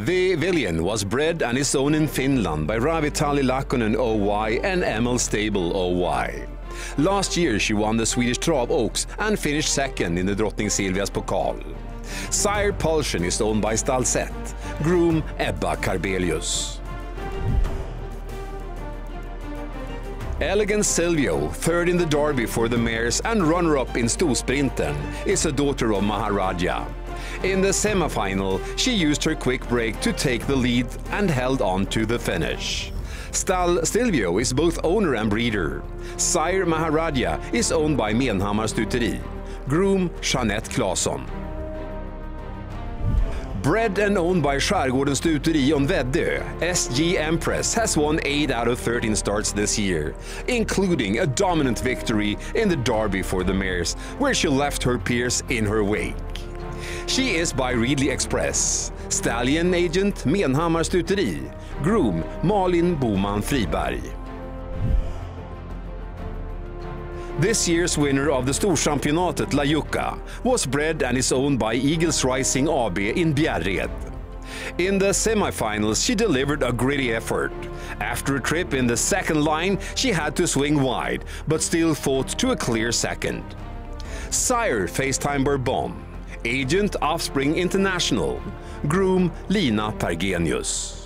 The Villian was bred and is owned in Finland by Ravitali Lakkonen Oy and ML Stable Oy. Last year she won the Swedish Trav Oaks and finished second in the Drottning Silvias Pokal. Sire Pulsion is owned by Stalsett, groom Ebba Carbelius. Elegant Silvio, third in the Derby for the mares and runner-up in Storsprinten, is a daughter of Maharaja. In the semi-final, she used her quick break to take the lead and held on to the finish. Stall Silvio is both owner and breeder. Sire Maharaja is owned by Menhammar Stuteri. Groom Jeanette Claesson. Bred and owned by Skärgården Stuteri on Väddö, SG Empress has won 8 out of 13 starts this year, including a dominant victory in the Derby for the mares, where she left her peers in her wake. She is by Readly Express, stallion agent Menhammar Stuteri, groom Malin Boman Friberg. This year's winner of the Storchampionatet La Jucca was bred and is owned by Eagles Rising AB in Bjärred. In the semi-finals she delivered a gritty effort. After a trip in the second line she had to swing wide, but still fought to a clear second. Sire FaceTime Bourbon, agent Offspring International, groom Lina Pergenius.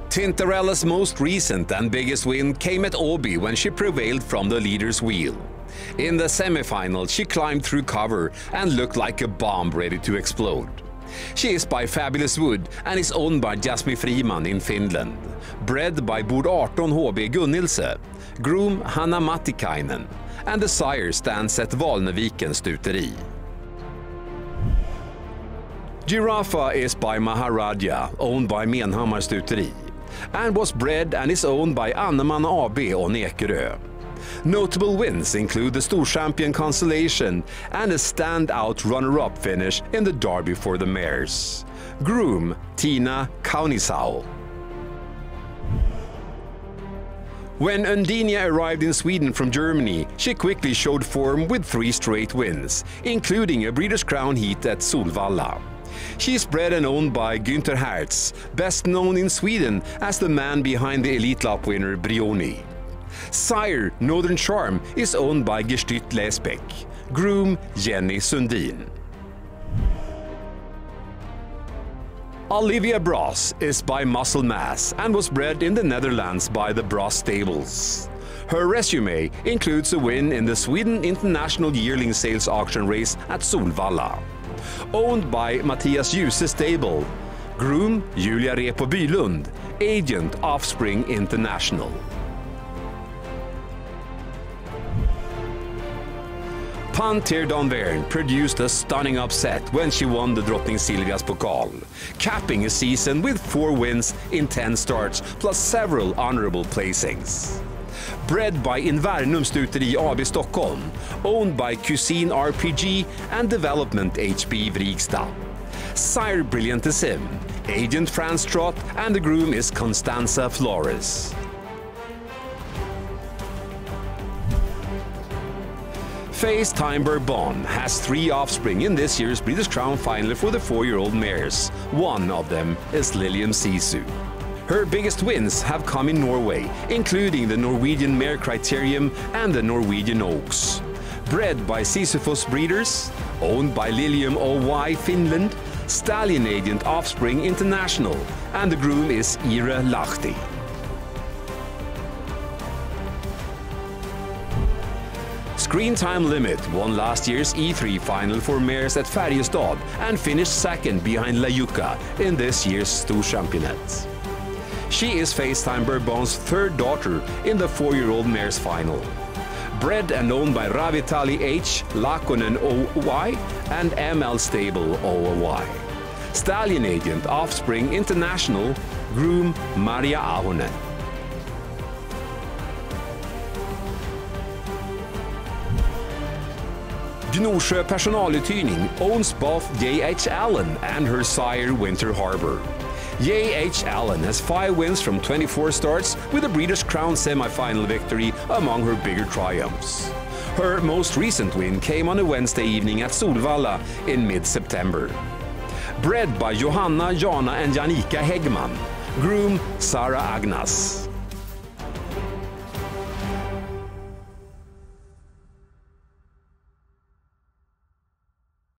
Tintarella's most recent and biggest win came at Åby when she prevailed from the leader's wheel. In the semi-final, she climbed through cover and looked like a bomb ready to explode. She is by Fabulous Wood and is owned by Jasmine Friman in Finland. Bred by Bord 18 HB Gunnilse, groom Hanna Mattikainen, and the sire stands at Valneviken Stuteri. Giraffa is by Maharaja, owned by Menhammar Stuteri, and was bred and is owned by Anneman AB on Ekerö. Notable wins include the Storchampion Constellation and a standout runner-up finish in the Derby for the mares. Groom Tina Kaunisau. When Undinia arrived in Sweden from Germany, she quickly showed form with 3 straight wins, including a Breeders' Crown heat at Solvalla. She is bred and owned by Günther Hertz, best known in Sweden as the man behind the Elitlap winner Brioni. Sire Northern Charm is owned by Gestüt Lesbeck, groom Jenny Sundin. Olivia Bros is by Muscle Mass and was bred in the Netherlands by the Bros Stables. Her resume includes a win in the Sweden International Yearling Sales Auction race at Solvalla. Owned by Mattias Djuse Stable, groom Julia Repo Bylund, agent Offspring International. Panter Danvern produced a stunning upset when she won the Drottning Silvias Pokal, capping a season with 4 wins in 10 starts plus several honorable placings. Bred by Invernum Stuteri AB Stockholm, owned by Cuisine RPG and Development HB Vrigstad. Sire Brilliantissime, agent Frans Trott, and the groom is Constanza Flores. FaceTime Bourbon has 3 offspring in this year's Breeders' Crown final for the 4-year-old mares. One of them is Lilium Sisu. Her biggest wins have come in Norway, including the Norwegian Mare Criterium and the Norwegian Oaks. Bred by Sisyphus Breeders, owned by Lilium Oy Finland, stallion agent Offspring International, and the groom is Ira Lahti. Screen Time Limit won last year's E3 final for mares at Färjestad and finished second behind La Jucca in this year's Storchampionatet. She is FaceTime Bourbon's 3rd daughter in the 4-year-old mares final. Bred and owned by Ravitali H, Lakkonen Oy and ML Stable Oy. Stallion agent Offspring International, groom Maria Ahonen. Gnosjö Personaluthyrning owns both J.H. Allen and her sire Winter Harbor. J.H. Allen has 5 wins from 24 starts with a Breeders' Crown semi-final victory among her bigger triumphs. Her most recent win came on a Wednesday evening at Solvalla in mid-September. bred by Johanna, Jana and Janika Häggman. Groom Sara Agnas.